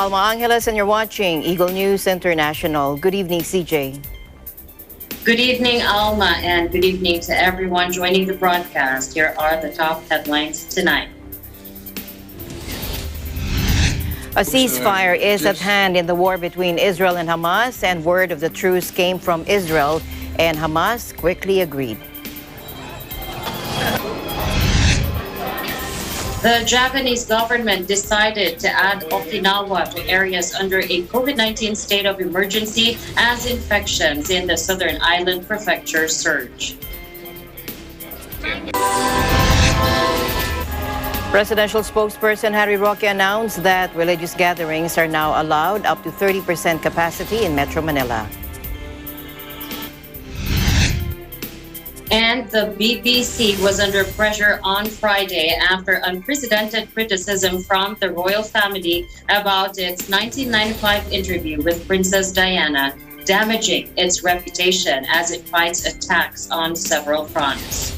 Alma Angeles, and you're watching Eagle News International. Good evening, CJ. Good evening, Alma, and good evening to everyone joining the broadcast. Here are the top headlines tonight. A ceasefire is at hand in the war between Israel and Hamas, and word of the truce came from Israel, and Hamas quickly agreed. The Japanese government decided to add Okinawa to areas under a COVID-19 state of emergency as infections in the southern island prefecture surge. Presidential spokesperson Harry Roque announced that religious gatherings are now allowed up to 30% capacity in Metro Manila. And the BBC was under pressure on Friday after unprecedented criticism from the royal family about its 1995 interview with Princess Diana, damaging its reputation as it fights attacks on several fronts.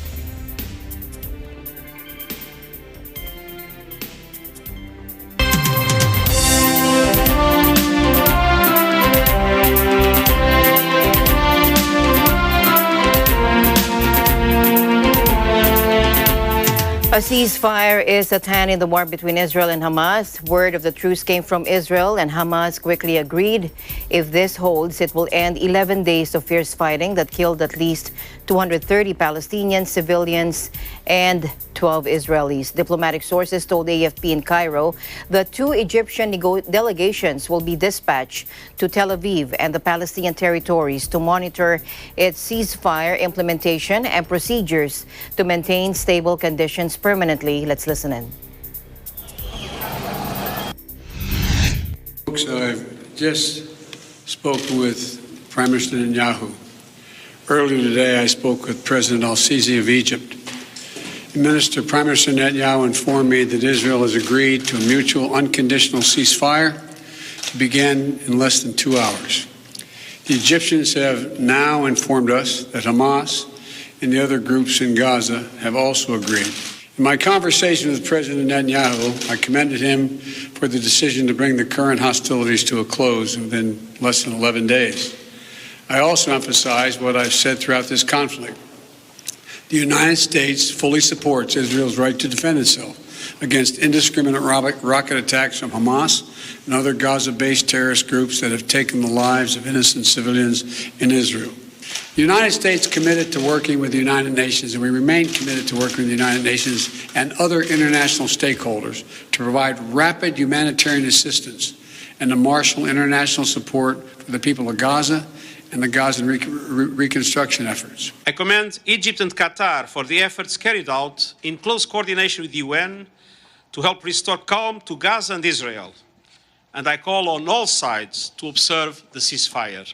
A ceasefire is at hand in the war between Israel and Hamas. Word of the truce came from Israel, and Hamas quickly agreed. If this holds, it will end 11 days of fierce fighting that killed at least 230 Palestinians, civilians, and 12 Israelis. Diplomatic sources told AFP in Cairo the two Egyptian delegations will be dispatched to Tel Aviv and the Palestinian territories to monitor its ceasefire implementation and procedures to maintain stable conditions permanently. Let's listen in. Folks, I've just spoken with Prime Minister Netanyahu. Earlier today, I spoke with President al-Sisi of Egypt. Prime Minister Netanyahu informed me that Israel has agreed to a mutual unconditional ceasefire to begin in less than 2 hours. The Egyptians have now informed us that Hamas and the other groups in Gaza have also agreed. In my conversation with President Netanyahu, I commended him for the decision to bring the current hostilities to a close within less than 11 days. I also emphasized what I've said throughout this conflict. The United States fully supports Israel's right to defend itself against indiscriminate rocket attacks from Hamas and other Gaza-based terrorist groups that have taken the lives of innocent civilians in Israel. The United States committed to working with the United Nations, and we remain committed to working with the United Nations and other international stakeholders to provide rapid humanitarian assistance and to marshal international support for the people of Gaza and the Gaza reconstruction efforts. I commend Egypt and Qatar for the efforts carried out in close coordination with the UN to help restore calm to Gaza and Israel. And I call on all sides to observe the ceasefire.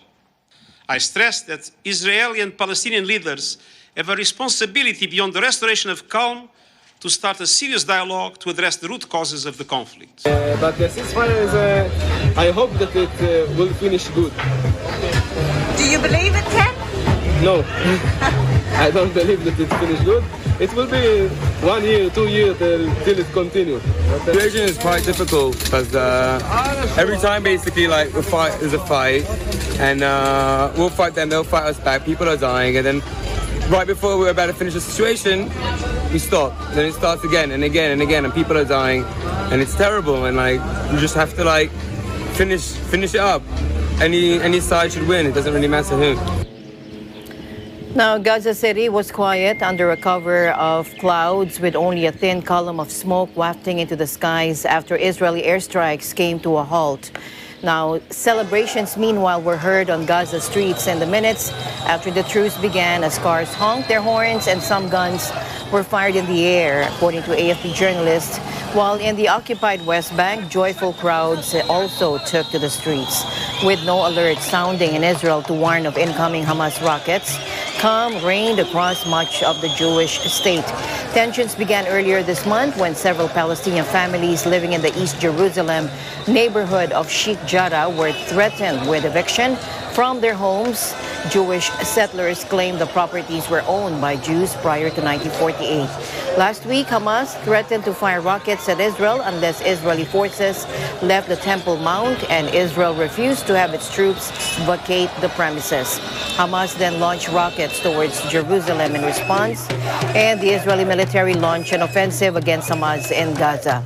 I stress that Israeli and Palestinian leaders have a responsibility beyond the restoration of calm to start a serious dialogue to address the root causes of the conflict. But the ceasefire is, I hope that it will finish good. Do you believe it can? No, I don't believe that it finished good. It will be 1 year, 2 years till it continues. The situation is quite difficult because every time basically like there's a fight and we'll fight them, they'll fight us back, people are dying, and then right before we're about to finish the situation, we stop. Then it starts again and again and again, and people are dying, and it's terrible, and like you just have to like finish it up. Any side should win, it doesn't really matter who. Now, Gaza City was quiet under a cover of clouds with only a thin column of smoke wafting into the skies after Israeli airstrikes came to a halt. Now, celebrations meanwhile were heard on Gaza streets in the minutes after the truce began as cars honked their horns and some guns were fired in the air, according to AFP journalists. While in the occupied West Bank, joyful crowds also took to the streets. With no alert sounding in Israel to warn of incoming Hamas rockets, calm reigned across much of the Jewish state. Tensions began earlier this month when several Palestinian families living in the East Jerusalem neighborhood of Sheikh Jarrah were threatened with eviction from their homes. Jewish settlers claimed the properties were owned by Jews prior to 1948. Last week, Hamas threatened to fire rockets at Israel unless Israeli forces left the Temple Mount, and Israel refused to have its troops vacate the premises. Hamas then launched rockets towards Jerusalem in response, and the Israeli military launched an offensive against Hamas in Gaza.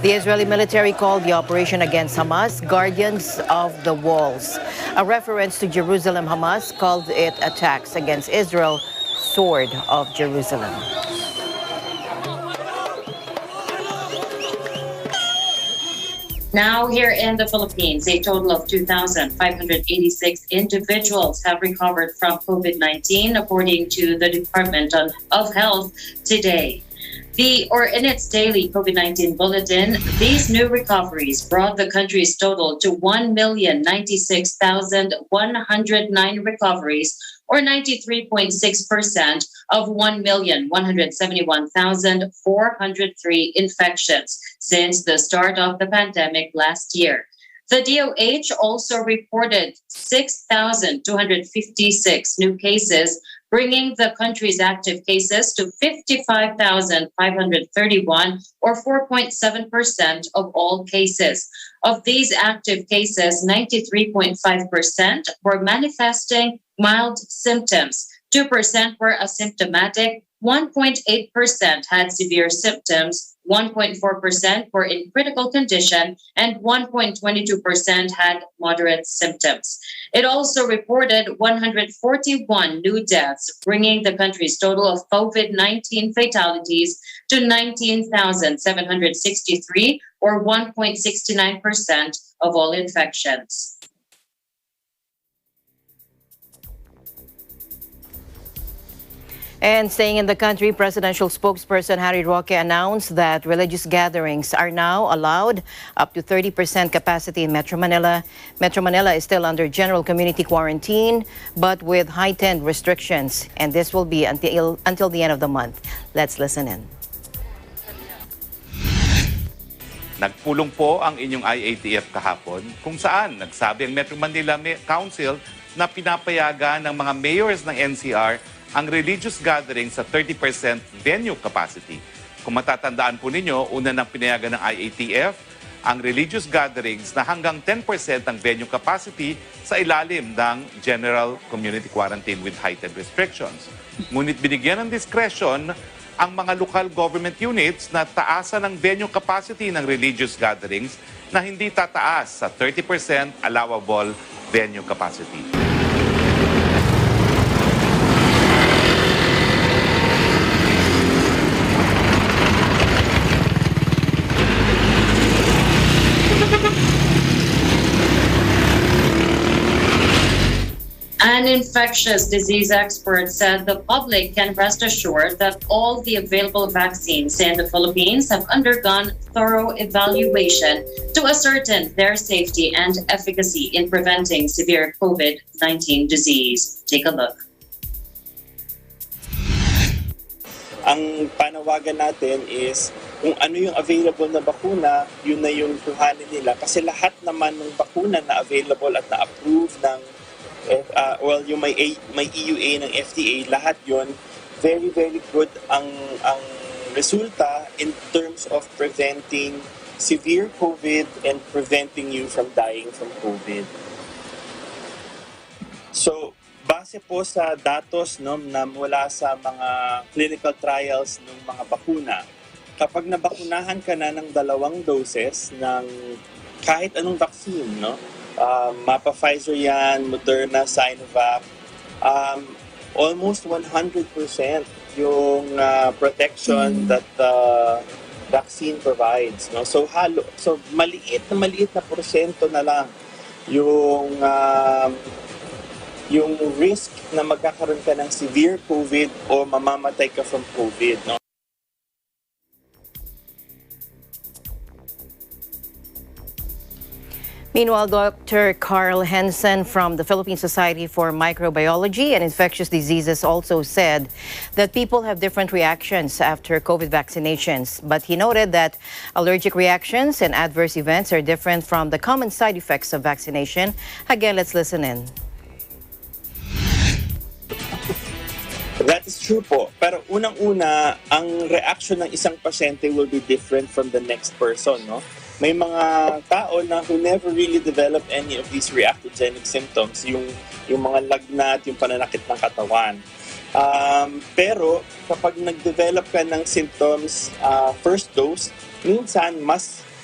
The Israeli military called the operation against Hamas Guardians of the Walls. A reference to Jerusalem, Hamas called it attacks against Israel, Sword of Jerusalem. Now, here in the Philippines, a total of 2,586 individuals have recovered from COVID-19, according to the Department of Health today. In its daily COVID-19 bulletin, these new recoveries brought the country's total to 1,096,109 recoveries, or 93.6% of 1,171,403 infections since the start of the pandemic last year. The DOH also reported 6,256 new cases, bringing the country's active cases to 55,531, or 4.7% of all cases. Of these active cases, 93.5% were manifesting mild symptoms, 2% were asymptomatic, 1.8% had severe symptoms, 1.4% were in critical condition, and 1.22% had moderate symptoms. It also reported 141 new deaths, bringing the country's total of COVID-19 fatalities to 19,763, or 1.69% of all infections. And staying in the country, presidential spokesperson Harry Roque announced that religious gatherings are now allowed up to 30% capacity in Metro Manila. Metro Manila is still under general community quarantine, but with heightened restrictions. And this will be until the end of the month. Let's listen in. Nagpulong po ang inyong IATF kahapon kung saan nagsabi ang Metro Manila Council na pinapayagan ng mga mayors ng NCR ang religious gathering sa 30% venue capacity. Kung matatandaan po ninyo, una nang pinayagan ng IATF ang religious gatherings na hanggang 10% ang venue capacity sa ilalim ng general community quarantine with heightened restrictions. Ngunit binigyan ng discretion ang mga local government units na taasan ang venue capacity ng religious gatherings na hindi tataas sa 30% allowable venue capacity. An infectious disease expert said the public can rest assured that all the available vaccines in the Philippines have undergone thorough evaluation to ascertain their safety and efficacy in preventing severe COVID-19 disease. Take a look. Ang panawagan natin is kung ano yung available na bakuna, yun na yung kuhanin nila. Kasi lahat naman ng bakuna na available at na-approve ng yung may EUA ng FDA, lahat yon very, very good ang resulta in terms of preventing severe COVID and preventing you from dying from COVID. So, base po sa datos na mula sa mga clinical trials ng mga bakuna, kapag nabakunahan ka na ng 2 doses ng kahit anong vaccine, mapa Pfizer yan, Moderna, Sinovac, almost 100% yung protection that vaccine provides. So maliit na porsyento na lang yung risk na magkakaroon ka ng severe COVID o mamamatay ka from COVID. Meanwhile, Dr. Carl Hensen from the Philippine Society for Microbiology and Infectious Diseases also said that people have different reactions after COVID vaccinations. But he noted that allergic reactions and adverse events are different from the common side effects of vaccination. Again, let's listen in. That is true po. Pero unang-una, ang reaction ng isang pasyente will be different from the next person, no? May mga tao na who never really develop any of these reactogenic symptoms, yung mga lagnat, yung pananakit ng katawan. Pero kapag nag-develop ka ng symptoms first dose, minsan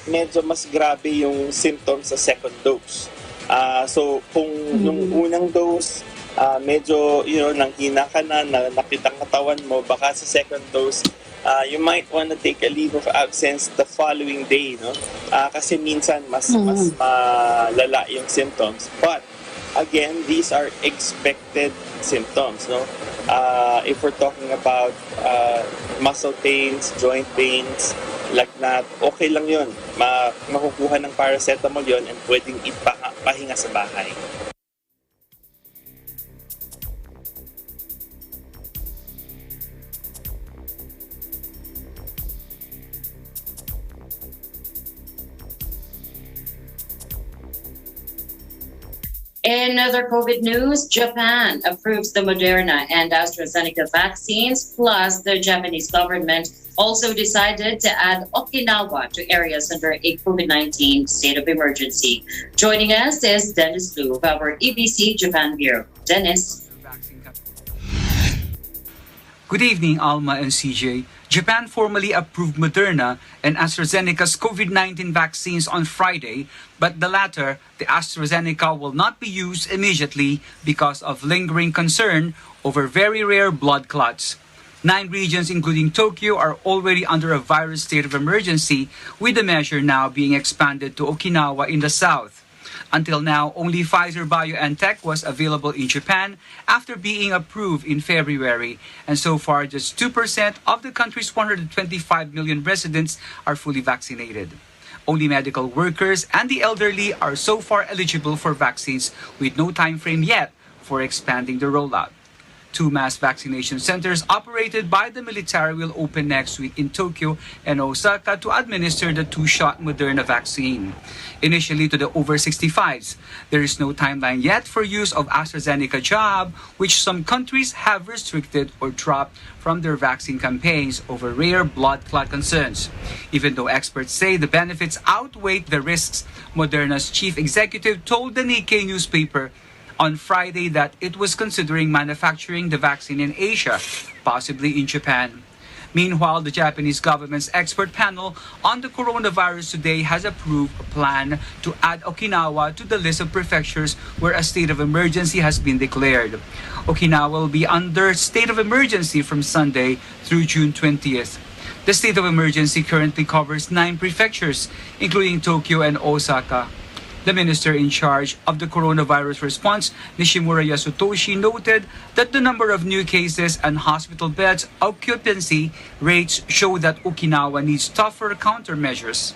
medyo mas grabe yung symptoms sa second dose. So kung yung unang dose, medyo nanghina ka na, nakita ang katawan mo, baka sa second dose, you might want to take a leave of absence the following day, no? Kasi minsan mas malala yung symptoms. But again, these are expected symptoms, no? If we're talking about muscle pains, joint pains, lagnat, okay lang yun. Makukuha ng paracetamol yun and pwedeng ipahinga sa bahay. In other COVID news, Japan approves the Moderna and AstraZeneca vaccines, plus the Japanese government also decided to add Okinawa to areas under a COVID-19 state of emergency. Joining us is Dennis Liu of our EBC Japan Bureau. Dennis. Good evening, Alma and CJ. Japan formally approved Moderna and AstraZeneca's COVID-19 vaccines on Friday, but the latter, the AstraZeneca, will not be used immediately because of lingering concern over very rare blood clots. 9 regions, including Tokyo, are already under a virus state of emergency, with the measure now being expanded to Okinawa in the south. Until now, only Pfizer-BioNTech was available in Japan after being approved in February. And so far, just 2% of the country's 125 million residents are fully vaccinated. Only medical workers and the elderly are so far eligible for vaccines, with no time frame yet for expanding the rollout. 2 mass vaccination centers operated by the military will open next week in Tokyo and Osaka to administer the 2-shot Moderna vaccine. Initially to the over 65s, there is no timeline yet for use of AstraZeneca jab, which some countries have restricted or dropped from their vaccine campaigns over rare blood clot concerns. Even though experts say the benefits outweigh the risks, Moderna's chief executive told the Nikkei newspaper on Friday that it was considering manufacturing the vaccine in Asia, possibly in Japan. Meanwhile, the Japanese government's expert panel on the coronavirus today has approved a plan to add Okinawa to the list of prefectures where a state of emergency has been declared. Okinawa will be under state of emergency from Sunday through June 20th. The state of emergency currently covers 9 prefectures, including Tokyo and Osaka. The minister in charge of the coronavirus response, Nishimura Yasutoshi, noted that the number of new cases and hospital beds occupancy rates show that Okinawa needs tougher countermeasures.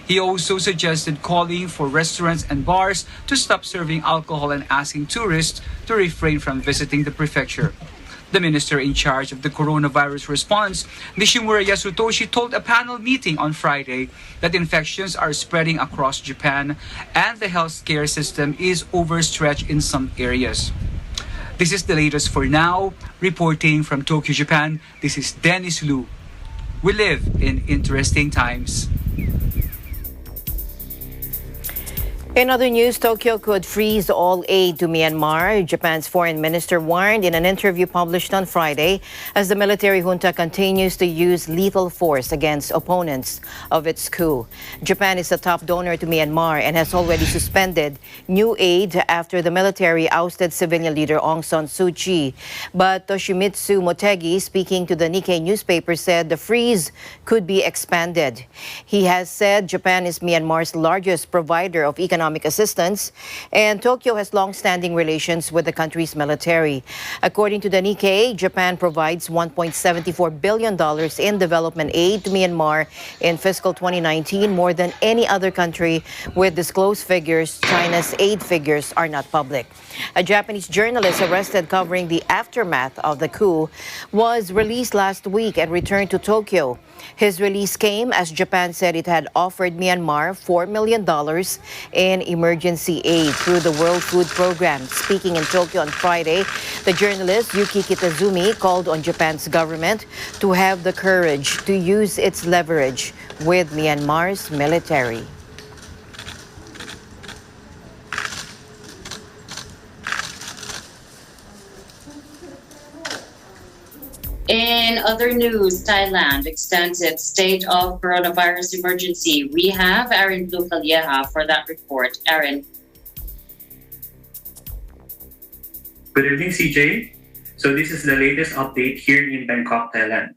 He also suggested calling for restaurants and bars to stop serving alcohol and asking tourists to refrain from visiting the prefecture. The minister in charge of the coronavirus response, Nishimura Yasutoshi, told a panel meeting on Friday that infections are spreading across Japan and the healthcare system is overstretched in some areas. This is the latest for now. Reporting from Tokyo, Japan, this is Dennis Liu. We live in interesting times. In other news, Tokyo could freeze all aid to Myanmar. Japan's foreign minister warned in an interview published on Friday as the military junta continues to use lethal force against opponents of its coup. Japan is the top donor to Myanmar and has already suspended new aid after the military ousted civilian leader Aung San Suu Kyi. But Toshimitsu Motegi, speaking to the Nikkei newspaper, said the freeze could be expanded. He has said Japan is Myanmar's largest provider of economic economic assistance, and Tokyo has long-standing relations with the country's military. According to the Nikkei, Japan provides $1.74 billion in development aid to Myanmar in fiscal 2019, more than any other country with disclosed figures. China's aid figures are not public. A Japanese journalist arrested covering the aftermath of the coup was released last week and returned to Tokyo. His release came as Japan said it had offered Myanmar $4 million in emergency aid through the World Food Program. Speaking in Tokyo on Friday, the journalist Yuki Kitazumi called on Japan's government to have the courage to use its leverage with Myanmar's military. In other news, Thailand extends its state of coronavirus emergency. We have Aaron Blucalieja for that report. Aaron. Good evening, CJ. So this is the latest update here in Bangkok, Thailand.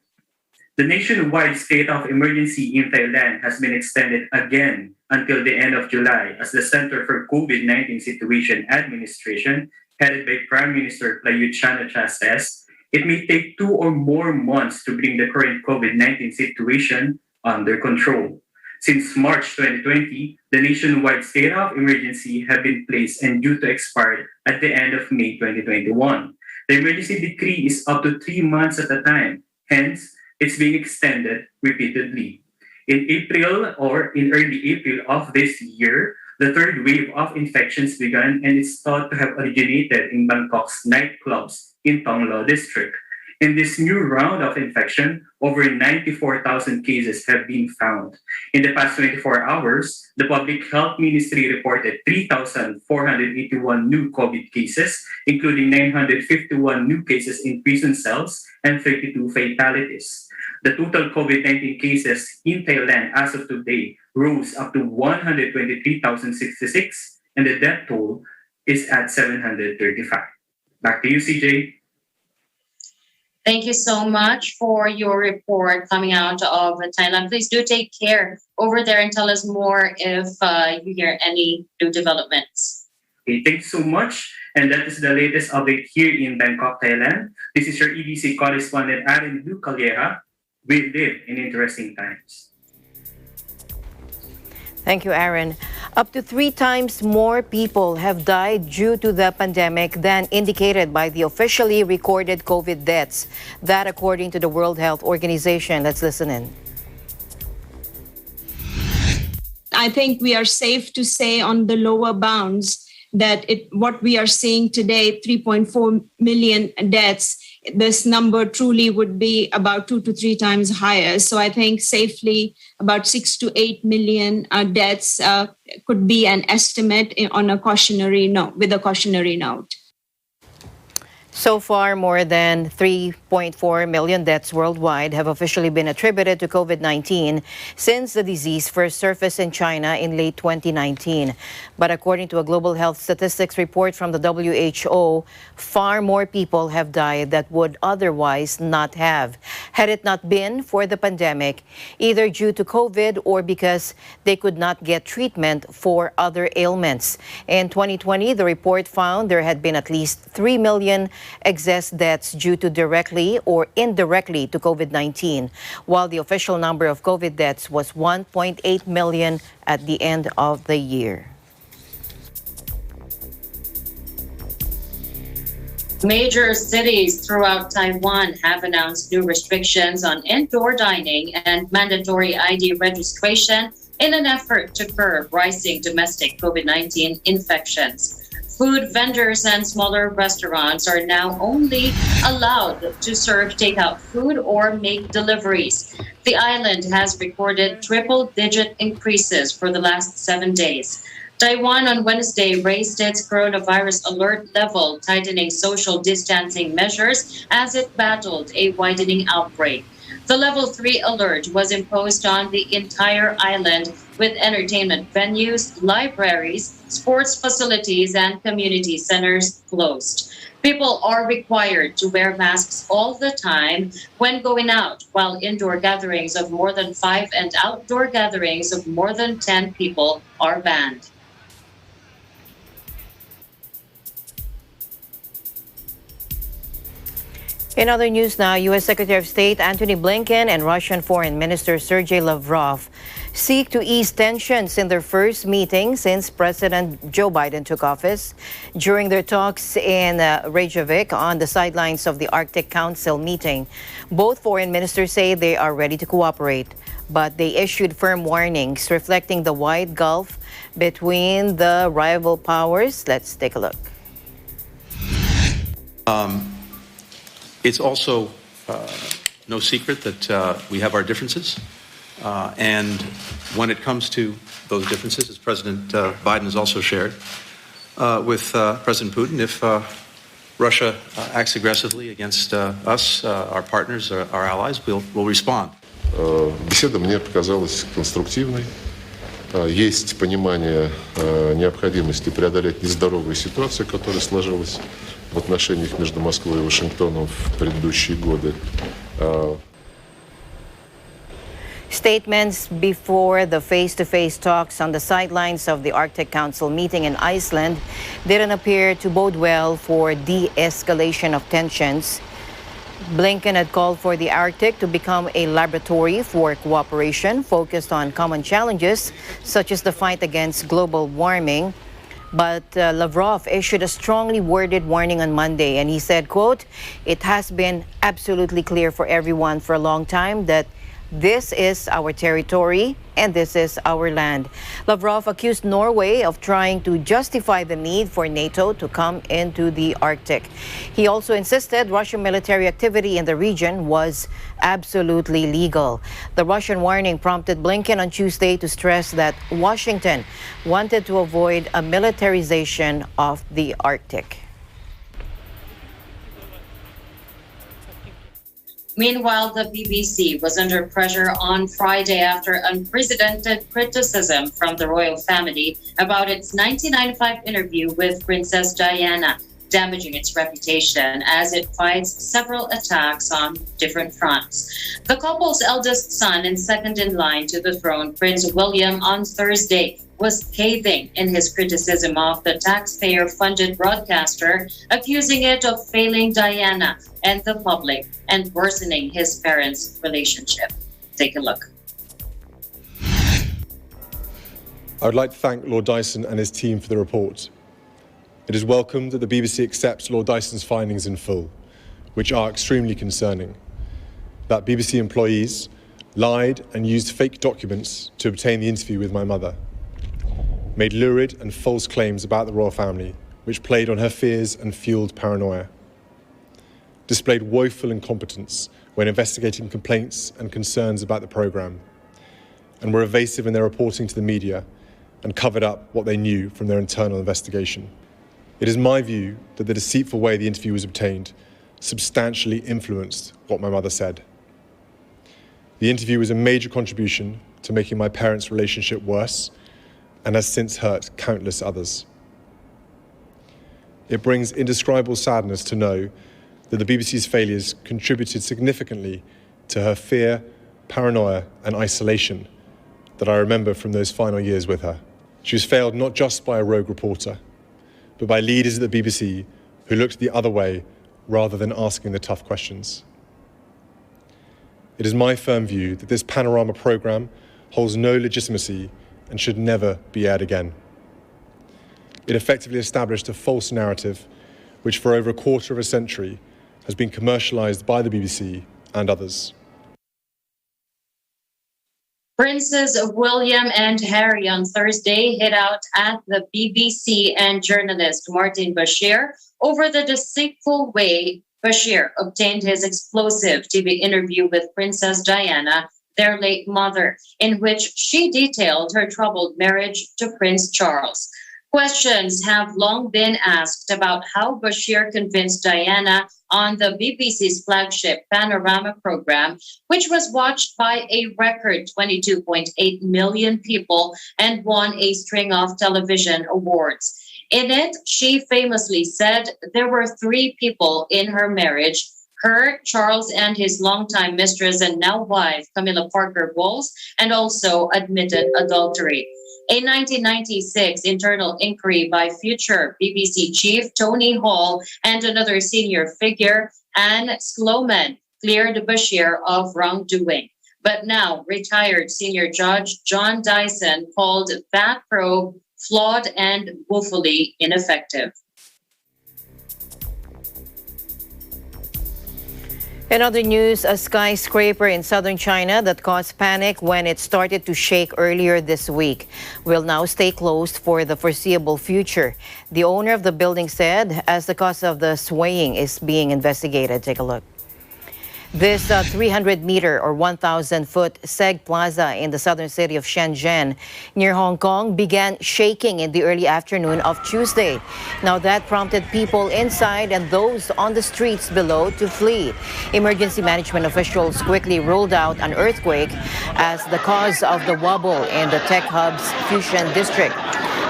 The nationwide state of emergency in Thailand has been extended again until the end of July as the Center for COVID-19 Situation Administration, headed by Prime Minister Prayut Chan-o-cha, says it may take 2 or more months to bring the current COVID-19 situation under control. Since March 2020, the nationwide state of emergency have been placed and due to expire at the end of May 2021. The emergency decree is up to 3 months at a time. Hence, it's being extended repeatedly. In early April of this year, the third wave of infections began and is thought to have originated in Bangkok's nightclubs in Tonglo district. In this new round of infection, over 94,000 cases have been found. In the past 24 hours, the Public Health Ministry reported 3,481 new COVID cases, including 951 new cases in prison cells and 32 fatalities. The total COVID-19 cases in Thailand as of today rose up to 123,066, and the death toll is at 735. Back to you, CJ. Thank you so much for your report coming out of Thailand. Please do take care over there and tell us more if you hear any new developments. Okay, thanks so much. And that is the latest update here in Bangkok, Thailand. This is your EBC correspondent, Aaron Blucalieja. We live in interesting times. Thank you, Aaron. Up to 3 times more people have died due to the pandemic than indicated by the officially recorded COVID deaths. That according to the World Health Organization. Let's listen in. I think we are safe to say on the lower bounds that what we are seeing today, 3.4 million deaths, this number truly would be about 2 to 3 times higher. So I think safely about 6 to 8 million deaths could be an estimate on a cautionary note, with a cautionary note. So far, more than 3.4 million deaths worldwide have officially been attributed to COVID-19 since the disease first surfaced in China in late 2019. But according to a global health statistics report from the WHO, far more people have died that would otherwise not have, had it not been for the pandemic, either due to COVID or because they could not get treatment for other ailments. In 2020, the report found there had been at least 3 million excess deaths due to directly or indirectly to COVID-19, while the official number of COVID deaths was 1.8 million at the end of the year. Major cities throughout Taiwan have announced new restrictions on indoor dining and mandatory ID registration in an effort to curb rising domestic COVID-19 infections. Food vendors and smaller restaurants are now only allowed to serve takeout food or make deliveries. The island has recorded triple-digit increases for the last 7 days. Taiwan on Wednesday raised its coronavirus alert level, tightening social distancing measures as it battled a widening outbreak. The level 3 alert was imposed on the entire island, with entertainment venues, libraries, sports facilities, and community centers closed. People are required to wear masks all the time when going out, while indoor gatherings of more than 5 and outdoor gatherings of more than 10 people are banned. In other news now, U.S. Secretary of State Antony Blinken and Russian Foreign Minister Sergei Lavrov seek to ease tensions in their first meeting since President Joe Biden took office. During their talks in Reykjavik on the sidelines of the Arctic Council meeting, both foreign ministers say they are ready to cooperate, but they issued firm warnings reflecting the wide gulf between the rival powers. Let's take a look. It's also no secret that we have our differences. And when it comes to those differences, as President Biden has also shared with President Putin, if Russia acts aggressively against us, our partners, our allies, we'll respond. Беседа мне показалась конструктивной. Есть понимание необходимости преодолеть нездоровую ситуацию, которая сложилась в отношениях между Москвой и Вашингтоном в предыдущие годы. Statements before the face-to-face talks on the sidelines of the Arctic Council meeting in Iceland didn't appear to bode well for de-escalation of tensions. Blinken had called for the Arctic to become a laboratory for cooperation focused on common challenges such as the fight against global warming. But Lavrov issued a strongly worded warning on Monday, and he said, quote, "It has been absolutely clear for everyone for a long time that this is our territory and this is our land." Lavrov accused Norway of trying to justify the need for NATO to come into the Arctic. He also insisted Russian military activity in the region was absolutely legal. The Russian warning prompted Blinken on Tuesday to stress that Washington wanted to avoid a militarization of the Arctic. Meanwhile, the BBC was under pressure on Friday after unprecedented criticism from the royal family about its 1995 interview with Princess Diana, damaging its reputation as it fights several attacks on different fronts. The couple's eldest son and second in line to the throne, Prince William, on Thursday was scathing in his criticism of the taxpayer-funded broadcaster, accusing it of failing Diana and the public and worsening his parents' relationship. Take a look. I would like to thank Lord Dyson and his team for the report. It is welcome that the BBC accepts Lord Dyson's findings in full, which are extremely concerning. That BBC employees lied and used fake documents to obtain the interview with my mother, made lurid and false claims about the royal family, which played on her fears and fueled paranoia, displayed woeful incompetence when investigating complaints and concerns about the programme, and were evasive in their reporting to the media and covered up what they knew from their internal investigation. It is my view that the deceitful way the interview was obtained substantially influenced what my mother said. The interview was a major contribution to making my parents' relationship worse and has since hurt countless others. It brings indescribable sadness to know that the BBC's failures contributed significantly to her fear, paranoia, and isolation that I remember from those final years with her. She was failed not just by a rogue reporter, but by leaders at the BBC who looked the other way rather than asking the tough questions. It is my firm view that this panorama programme holds no legitimacy and should never be aired again. It effectively established a false narrative which for over a quarter of a century has been commercialised by the BBC and others. Princes William and Harry on Thursday hit out at the BBC and journalist Martin Bashir over the deceitful way Bashir obtained his explosive TV interview with Princess Diana, their late mother, in which she detailed her troubled marriage to Prince Charles. Questions have long been asked about how Bashir convinced Diana on the BBC's flagship Panorama program, which was watched by a record 22.8 million people and won a string of television awards. In it, she famously said there were 3 people in her marriage: her, Charles, and his longtime mistress and now wife, Camilla Parker Bowles, and also admitted adultery. A 1996 internal inquiry by future BBC chief Tony Hall and another senior figure, Anne Sloman, cleared Bashir of wrongdoing. But now, retired senior judge John Dyson called that probe flawed and woefully ineffective. In other news, a skyscraper in southern China that caused panic when it started to shake earlier this week will now stay closed for the foreseeable future. The owner of the building said, as the cause of the swaying is being investigated. Take a look. This 300-meter or 1,000-foot Seg Plaza in the southern city of Shenzhen near Hong Kong began shaking in the early afternoon of Tuesday. Now that prompted people inside and those on the streets below to flee. Emergency management officials quickly ruled out an earthquake as the cause of the wobble in the tech hub's Fujian district.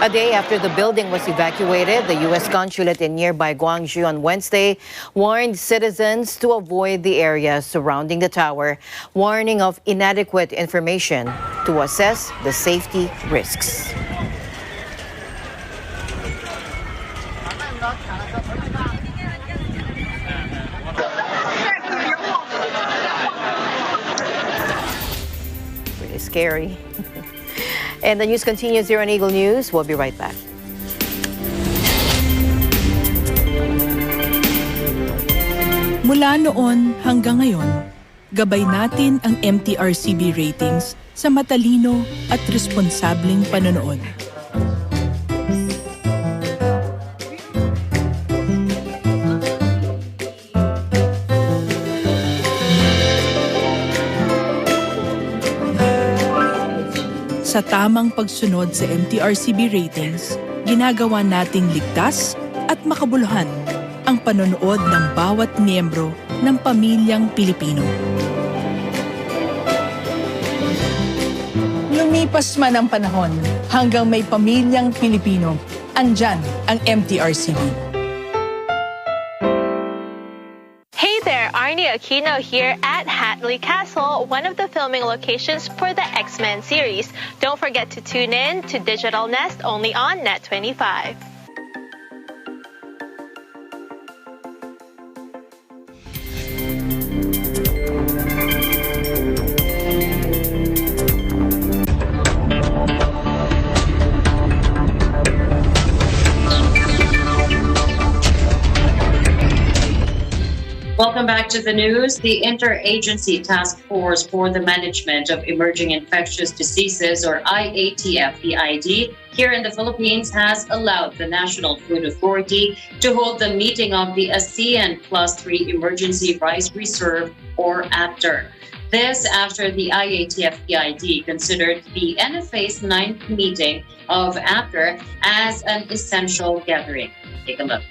A day after the building was evacuated, the U.S. consulate in nearby Guangzhou on Wednesday warned citizens to avoid the area surrounding the tower, warning of inadequate information to assess the safety risks. Pretty scary. And the news continues here on Eagle News. We'll be right back. Mula noon hanggang ngayon, gabay natin ang MTRCB ratings sa matalino at responsableng panonood. Sa tamang pagsunod sa MTRCB ratings, ginagawa nating ligtas at makabuluhan ang panonood ng bawat miyembro ng pamilyang Pilipino. Lumipas man ang panahon hanggang may pamilyang Pilipino, andyan ang MTRCB. Arnie Aquino here at Hatley Castle, one of the filming locations for the X-Men series. Don't forget to tune in to Digital Nest only on Net25. Welcome back to the news. The Interagency Task Force for the Management of Emerging Infectious Diseases, or IATF-EID, here in the Philippines has allowed the National Food Authority to hold the meeting of the ASEAN +3 Emergency Rice Reserve, or APTER. This after the IATF-EID considered the NFA's 9th meeting of APTER as an essential gathering. Take a look.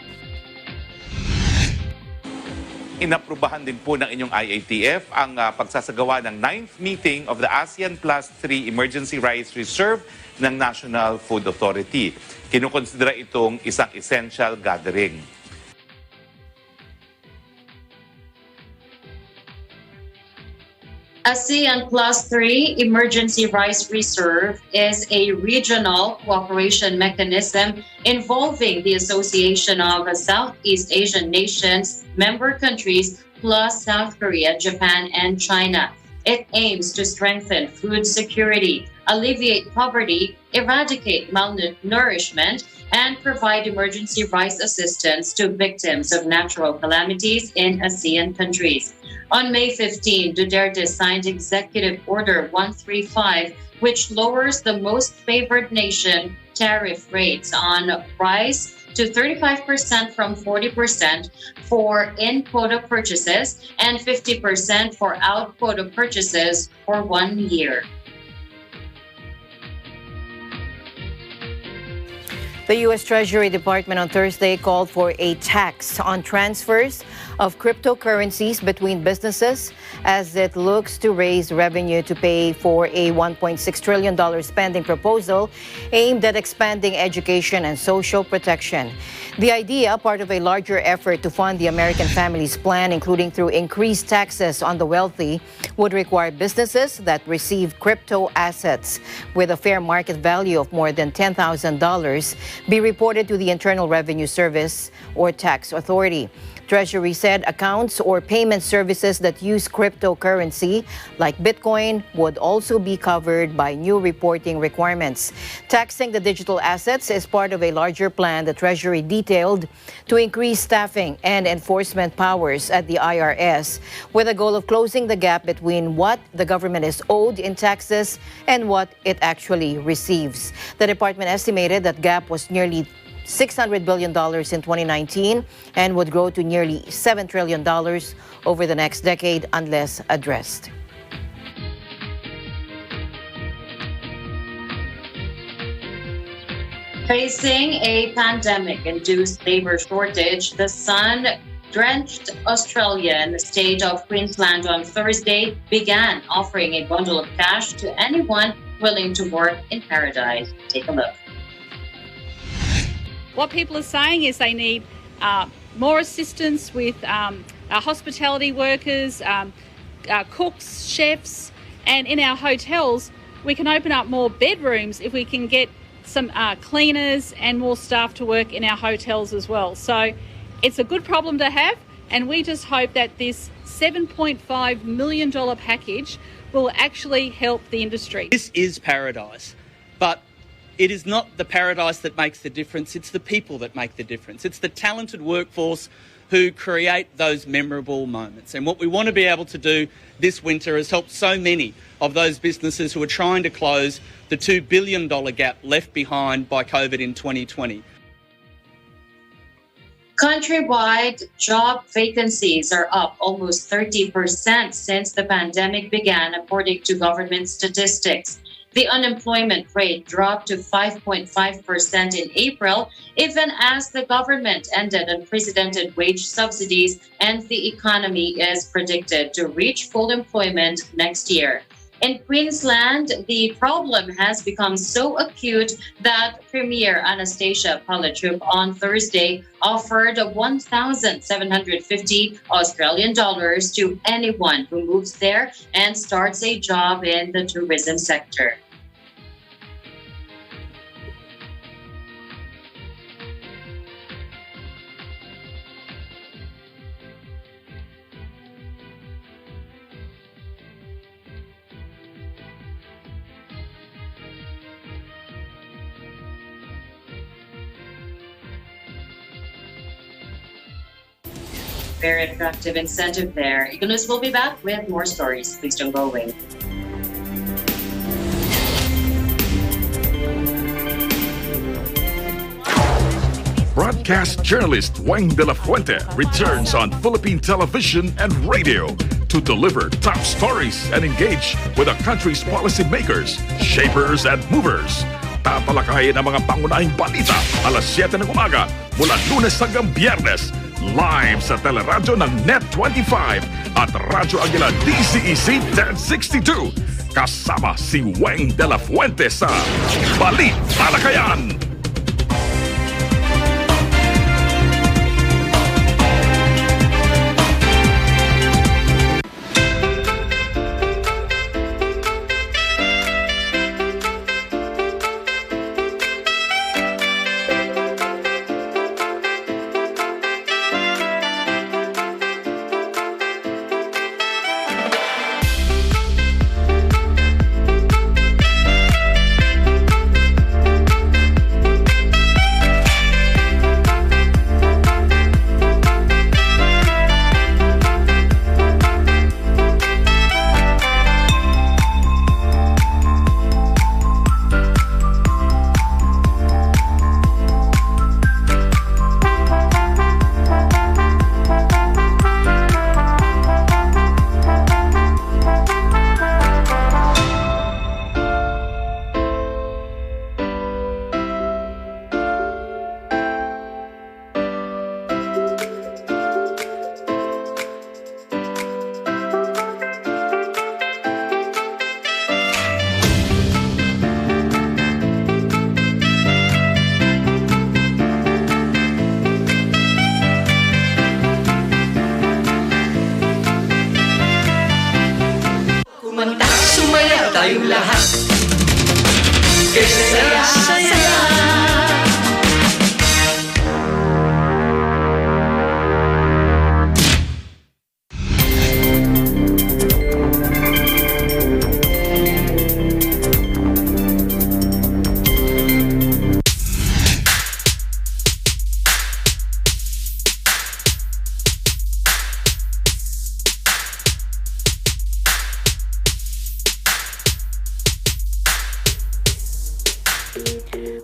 Inaprubahan din po ng inyong IATF ang pagsasagawa ng 9th meeting of the ASEAN +3 Emergency Rice Reserve ng National Food Authority. Kinukonsidera itong isang essential gathering. ASEAN +3 Emergency Rice Reserve is a regional cooperation mechanism involving the Association of Southeast Asian Nations member countries plus South Korea, Japan, and China. It aims to strengthen food security, alleviate poverty, eradicate malnourishment, and provide emergency rice assistance to victims of natural calamities in ASEAN countries. On May 15, Duterte signed Executive Order 135, which lowers the most favored nation tariff rates on rice to 35% from 40% for in-quota purchases and 50% for out-quota purchases for 1 year. The U.S. Treasury Department on Thursday called for a tax on transfers of cryptocurrencies between businesses as it looks to raise revenue to pay for a $1.6 trillion spending proposal aimed at expanding education and social protection. The idea, part of a larger effort to fund the American Families Plan, including through increased taxes on the wealthy, would require businesses that receive crypto assets with a fair market value of more than $10,000 be reported to the Internal Revenue Service or Tax Authority. Treasury said accounts or payment services that use cryptocurrency, like Bitcoin, would also be covered by new reporting requirements. Taxing the digital assets is part of a larger plan the Treasury detailed to increase staffing and enforcement powers at the IRS, with a goal of closing the gap between what the government is owed in taxes and what it actually receives. The department estimated that gap was nearly $600 billion in 2019 and would grow to nearly $7 trillion over the next decade unless addressed. Facing a pandemic-induced labor shortage, the sun-drenched Australian state of Queensland on Thursday began offering a bundle of cash to anyone willing to work in paradise. Take a look. What people are saying is they need more assistance with hospitality workers, cooks, chefs, and in our hotels, we can open up more bedrooms if we can get some cleaners and more staff to work in our hotels as well. So it's a good problem to have, and we just hope that this $7.5 million package will actually help the industry. This is paradise, but it is not the paradise that makes the difference, it's the people that make the difference. It's the talented workforce who create those memorable moments. And what we want to be able to do this winter is help so many of those businesses who are trying to close the $2 billion gap left behind by COVID in 2020. Countrywide job vacancies are up almost 30% since the pandemic began, according to government statistics. The unemployment rate dropped to 5.5% in April, even as the government ended unprecedented wage subsidies and the economy is predicted to reach full employment next year. In Queensland, the problem has become so acute that Premier Anastasia Palaszczuk on Thursday offered $1,750 Australian dollars to anyone who moves there and starts a job in the tourism sector. Very attractive incentive there. Eagle News will be back with more stories. Please don't go away. Broadcast journalist Weng de la Fuente returns on Philippine television and radio to deliver top stories and engage with the country's policymakers, shapers, and movers. Tatalakayin ang mga pangunahing balita alas 7 ng umaga mula Lunes hanggang Biyernes. Live sa teleradyo ng Net25 at Radyo Aguila DCEC 1062. Kasama si Weng de la Fuente sa Balitalakayan.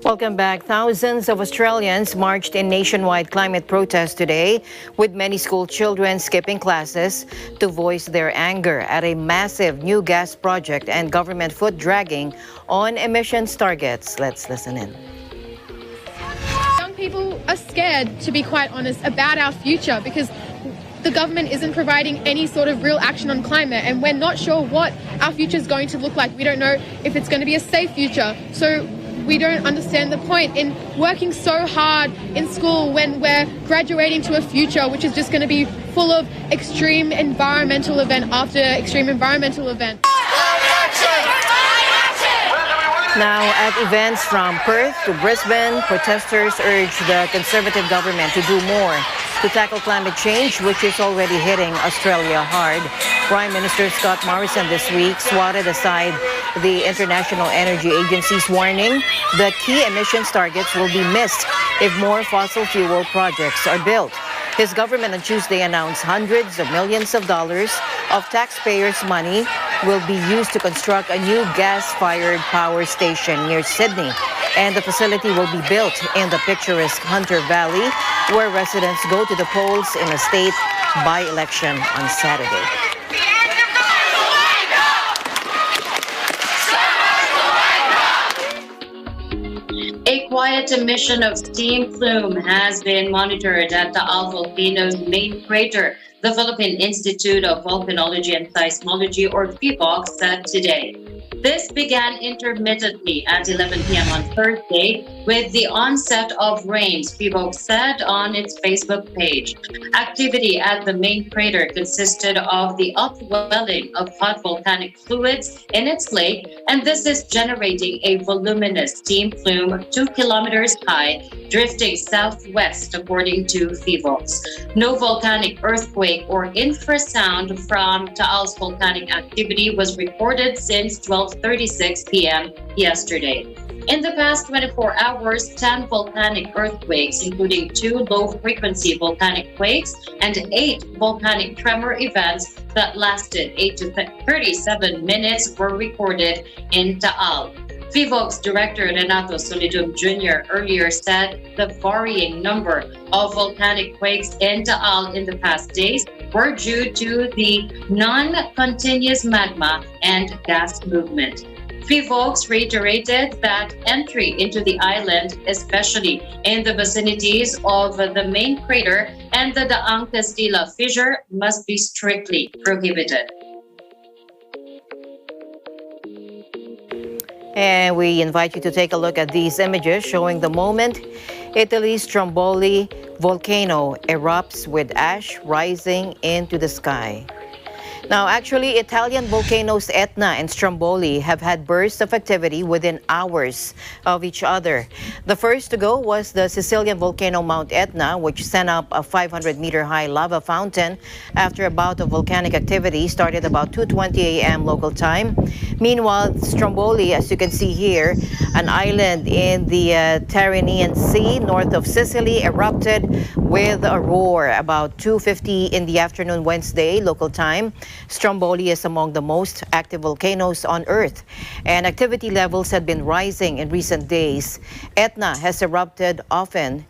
Welcome back. Thousands of Australians marched in nationwide climate protests today, with many school children skipping classes to voice their anger at a massive new gas project and government foot dragging on emissions targets. Let's listen in. Young people are scared, to be quite honest, about our future because the government isn't providing any sort of real action on climate, and we're not sure what our future is going to look like. We don't know if it's going to be a safe future. So we don't understand the point in working so hard in school when we're graduating to a future which is just going to be full of extreme environmental event after extreme environmental event. Now, at events from Perth to Brisbane, protesters urge the Conservative government to do more to tackle climate change, which is already hitting Australia hard. Prime Minister Scott Morrison this week swatted aside the International Energy Agency's warning that key emissions targets will be missed if more fossil fuel projects are built. His government on Tuesday announced hundreds of millions of dollars of taxpayers' money will be used to construct a new gas-fired power station near Sydney. And the facility will be built in the picturesque Hunter Valley, where residents go to the polls in a state by-election on Saturday. A quiet emission of steam plume has been monitored at the Taal volcano's main crater, the Philippine Institute of Volcanology and Seismology, or PHIVOLCS, said today. This began intermittently at 11 p.m. on Thursday with the onset of rains, PHIVOLCS said on its Facebook page. Activity at the main crater consisted of the upwelling of hot volcanic fluids in its lake, and this is generating a voluminous steam plume 2 kilometers high, drifting southwest, according to PHIVOLCS. No volcanic earthquake or infrasound from Taal's volcanic activity was recorded since 12:36 p.m. yesterday. In the past 24 hours, 10 volcanic earthquakes, including 2 low-frequency volcanic quakes and 8 volcanic tremor events that lasted 8 to 37 minutes, were recorded in Taal. PHIVOLCS Director Renato Solidum Jr. earlier said the varying number of volcanic quakes in Taal in the past days were due to the non-continuous magma and gas movement. PHIVOLCS reiterated that entry into the island, especially in the vicinities of the main crater and the Daang Castilla fissure, must be strictly prohibited. And we invite you to take a look at these images showing the moment Italy's Stromboli volcano erupts with ash rising into the sky. Now, actually, Italian volcanoes Etna and Stromboli have had bursts of activity within hours of each other. The first to go was the Sicilian volcano Mount Etna, which sent up a 500-meter-high lava fountain after a bout of volcanic activity started about 2:20 a.m. local time. Meanwhile, Stromboli, as you can see here, an island in the Tyrrhenian Sea north of Sicily, erupted with a roar about 2:50 in the afternoon Wednesday local time. Stromboli is among the most active volcanoes on Earth, and activity levels had been rising in recent days. Etna has erupted often.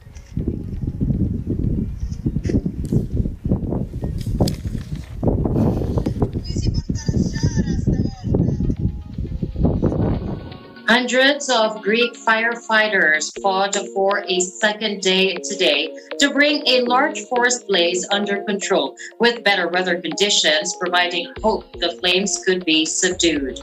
Hundreds of Greek firefighters fought for a second day today to bring a large forest blaze under control, with better weather conditions providing hope the flames could be subdued.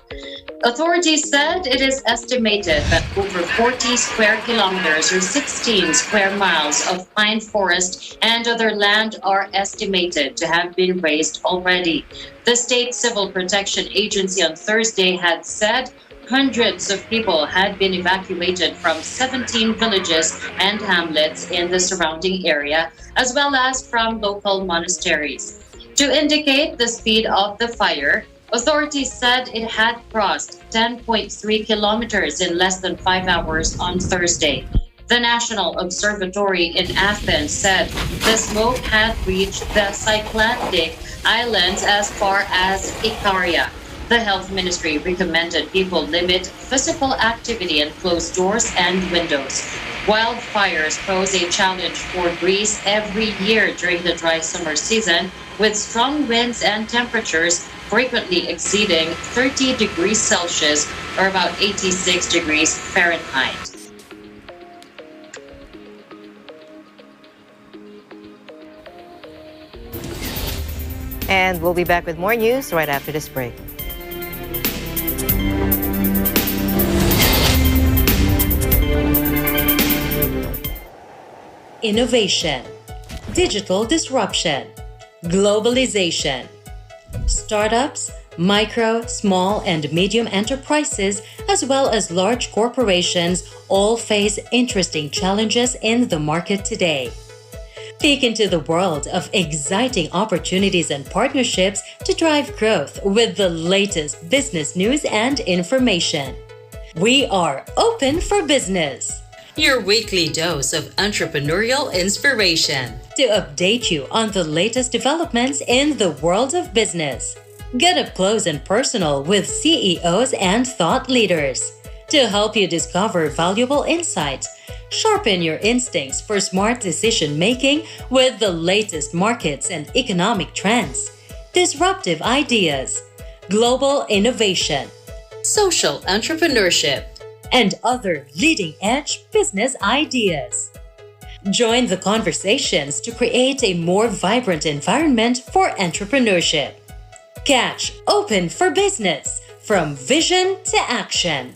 Authorities said it is estimated that over 40 square kilometers or 16 square miles of pine forest and other land are estimated to have been razed already. The State Civil Protection Agency on Thursday had said Hundreds of people had been evacuated from 17 villages and hamlets in the surrounding area, as well as from local monasteries. To indicate the speed of the fire, authorities said it had crossed 10.3 kilometers in less than 5 hours on Thursday. The National Observatory in Athens said the smoke had reached the Cycladic Islands as far as Ikaria. The health ministry recommended people limit physical activity and close doors and windows. Wildfires pose a challenge for Greece every year during the dry summer season, with strong winds and temperatures frequently exceeding 30 degrees Celsius or about 86 degrees Fahrenheit. And we'll be back with more news right after this break. Innovation, digital disruption, globalization. Startups, micro, small, and medium enterprises, as well as large corporations, all face interesting challenges in the market today. Peek into the world of exciting opportunities and partnerships to drive growth with the latest business news and information. We are open for business. Your weekly dose of entrepreneurial inspiration to update you on the latest developments in the world of business. Get up close and personal with CEOs and thought leaders to help you discover valuable insights, sharpen your instincts for smart decision making with the latest markets and economic trends, disruptive ideas, global innovation, social entrepreneurship, and other leading-edge business ideas. Join the conversations to create a more vibrant environment for entrepreneurship. Catch Open for Business, from vision to action.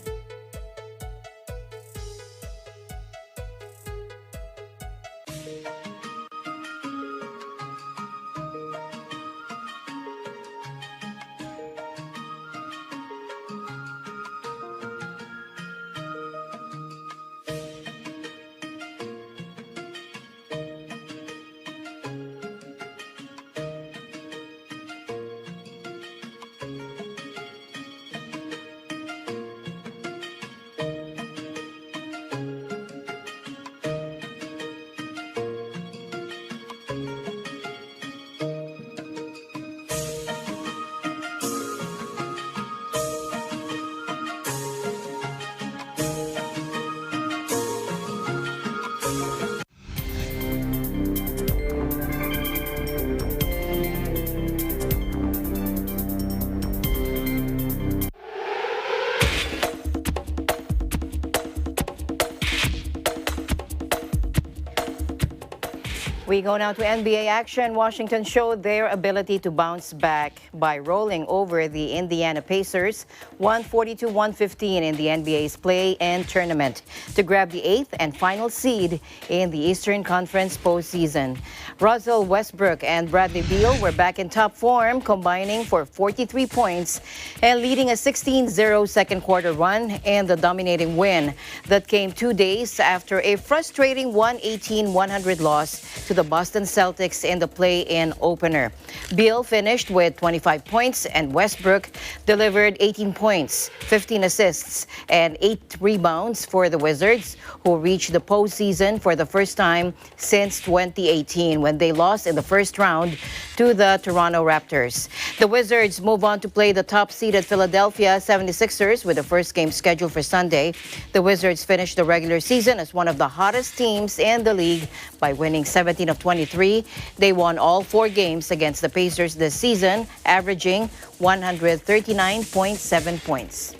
We go now to NBA action. Washington showed their ability to bounce back by rolling over the Indiana Pacers 142-115 in the NBA's play-in tournament to grab the 8th and final seed in the Eastern Conference postseason. Russell Westbrook and Bradley Beal were back in top form, combining for 43 points and leading a 16-0 second quarter run in the dominating win that came 2 days after a frustrating 118-100 loss to the Boston Celtics in the play-in opener. Beal finished with 25 points and Westbrook delivered 18 points, 15 assists, and 8 rebounds for the Wizards, who reached the postseason for the first time since 2018 when they lost in the first round to the Toronto Raptors. The Wizards move on to play the top-seeded Philadelphia 76ers with the first game scheduled for Sunday. The Wizards finished the regular season as one of the hottest teams in the league by winning 17 of 23. They won all 4 games against the Pacers this season, averaging 139.7 points.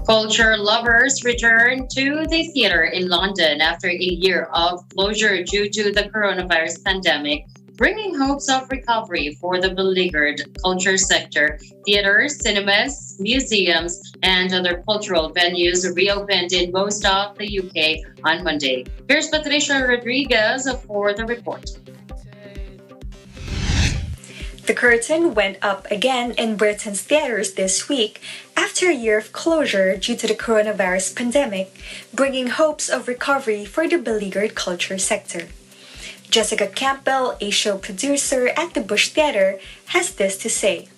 Culture lovers return to the theater in London after a year of closure due to the coronavirus pandemic. bringing hopes of recovery for the beleaguered culture sector. Theaters, cinemas, museums, and other cultural venues reopened in most of the UK on Monday. Here's Patricia Rodriguez for the report. The curtain went up again in Britain's theaters this week after a year of closure due to the coronavirus pandemic, bringing hopes of recovery for the beleaguered culture sector. Jessica Campbell, a show producer at the Bush Theatre, has this to say.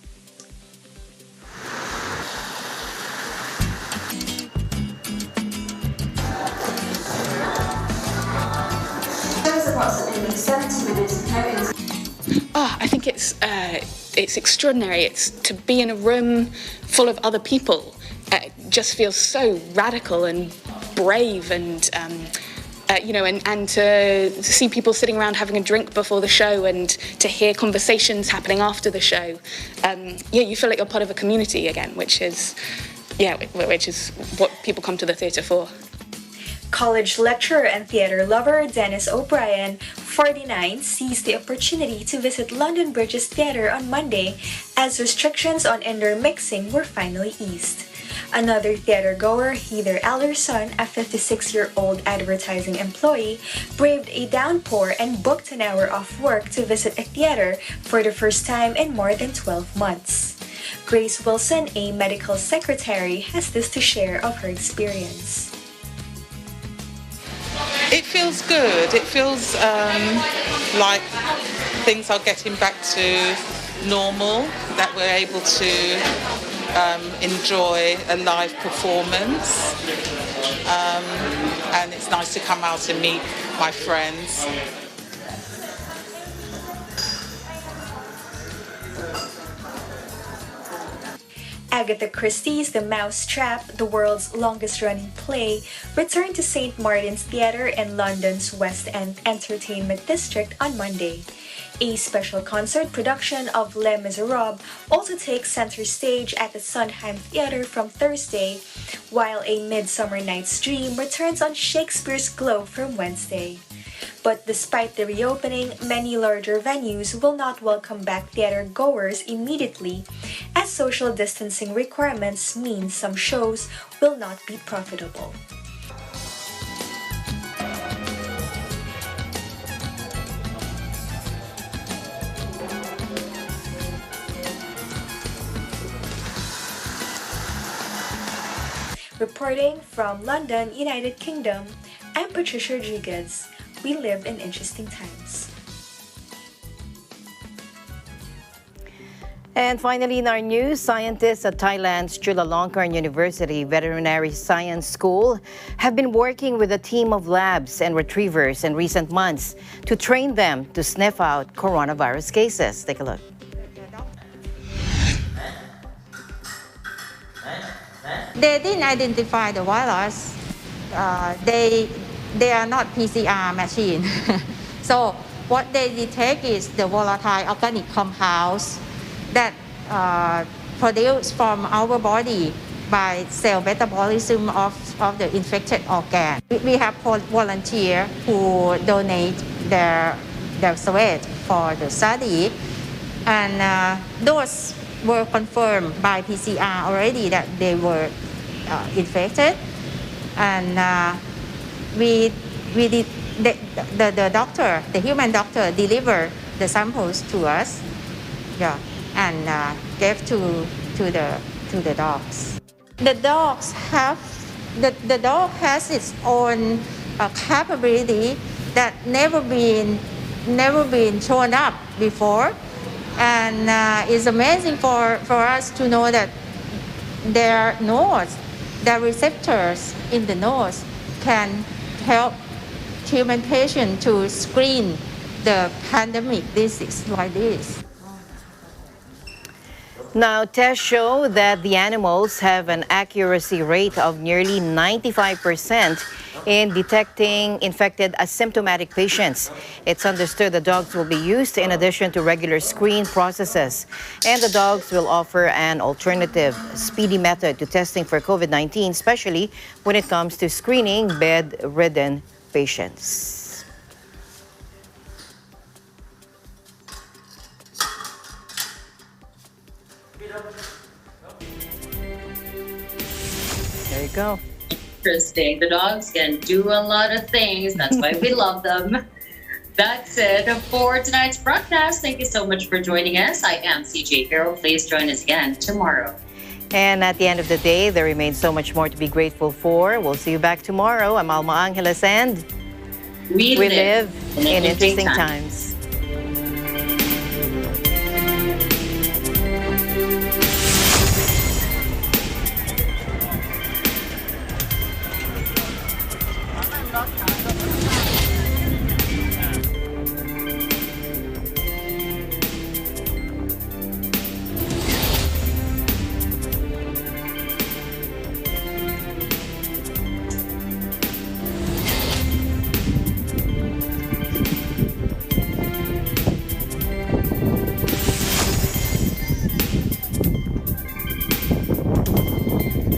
Approximately 70 minutes notice. I think it's extraordinary. It's to be in a room full of other people. Just feels so radical and brave, and and to see people sitting around having a drink before the show, and to hear conversations happening after the show. You feel like you're part of a community again, which is what people come to the theatre for. College lecturer and theatre lover Dennis O'Brien, 49, seized the opportunity to visit London Bridge's theatre on Monday as restrictions on indoor mixing were finally eased. Another theatre goer, Heather Alderson, a 56-year-old advertising employee, braved a downpour and booked an hour off work to visit a theatre for the first time in more than 12 months. Grace Wilson, a medical secretary, has this to share of her experience. It feels good. It feels like things are getting back to normal, that we're able to enjoy a live performance. And it's nice to come out and meet my friends. Agatha Christie's The Mousetrap, the world's longest-running play, returned to St. Martin's Theatre in London's West End Entertainment District on Monday. A special concert production of Les Miserables also takes center stage at the Sondheim Theatre from Thursday, while A Midsummer Night's Dream returns on Shakespeare's Globe from Wednesday. But despite the reopening, many larger venues will not welcome back theater goers immediately, as social distancing requirements mean some shows will not be profitable. Reporting from London, United Kingdom, I'm Patricia Rodriguez. We live in interesting times. And finally, in our news, scientists at Thailand's Chulalongkorn University Veterinary Science School have been working with a team of labs and retrievers in recent months to train them to sniff out coronavirus cases. Take a look. They didn't identify the virus. They are not PCR machine. So what they detect is the volatile organic compounds that produced from our body by cell metabolism of the infected organ. We have volunteers who donate their sweat for the study, and those were confirmed by PCR already that they were infected, and we did the doctor, the human doctor, delivered the samples to us, and gave to the dogs. The dog has its own capability that never been shown up before, and it's amazing for us to know that their nose, their receptors in the nose, can help human patients to screen the pandemic disease like this. Now, tests show that the animals have an accuracy rate of nearly 95% in detecting infected asymptomatic patients. It's understood the dogs will be used in addition to regular screen processes, and the dogs will offer an alternative, speedy method to testing for COVID-19, especially when it comes to screening bedridden patients. There you go. Interesting. The dogs can do a lot of things. That's why we love them. That's it for tonight's broadcast. Thank you so much for joining us. I am CJ Farrell. Please join us again tomorrow. And at the end of the day, there remains so much more to be grateful for. We'll see you back tomorrow. I'm Alma Angeles, and we live in interesting times.